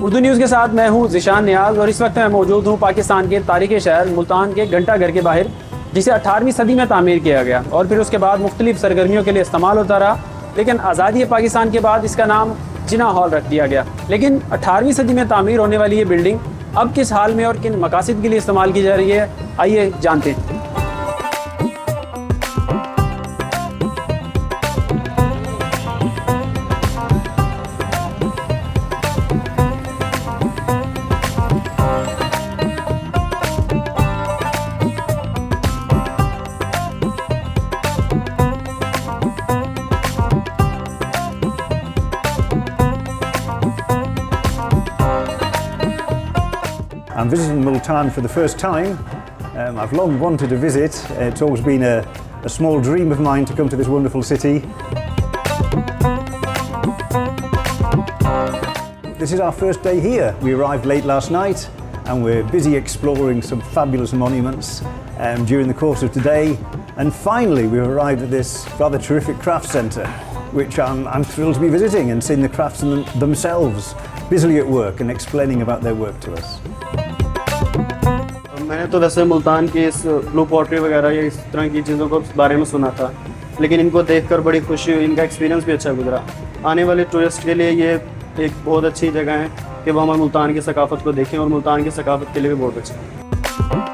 Urdu news के साथ मैं हूँ ज़िशान नियाज़ और इस वक्त मैं मौजूद हूँ पाकिस्तान के तारीख़ी शहर मुल्तान के घंटा घर के बाहर, जिसे 18वीं सदी में तामीर किया गया और फिर उसके बाद मुख्तलिफ सरगर्मियों के लिए इस्तेमाल होता रहा। लेकिन आज़ादी पाकिस्तान के बाद इसका नाम जिना हॉल रख दिया गया। लेकिन 18वीं सदी में तामीर होने वाली ये बिल्डिंग अब किस हाल में और किन मकासद के लिए इस्तेमाल की जा रही है, आइए जानते हैं। I'm visiting Multan for the first time. I've long wanted to visit. It's always been a small dream of mine to come to this wonderful city. This is our first day here. We arrived late last night and we're busy exploring some fabulous monuments during the course of today. And finally we've arrived at this rather terrific craft centre, which I'm thrilled to be visiting and seeing the craftsmen themselves busily at work and explaining about their work to us. मैंने तो वैसे मुल्तान की इस blue pottery वगैरह या इस तरह की चीज़ों को बारे में सुना था, लेकिन इनको देखकर बड़ी खुशी हुई। इनका एक्सपीरियंस भी अच्छा गुजरा। आने वाले टूरिस्ट के लिए ये एक बहुत अच्छी जगह है कि वो हमारे मुल्तान की सकाफ़त को देखें और मुल्तान की सकाफ़त के लिए भी बहुत अच्छा है।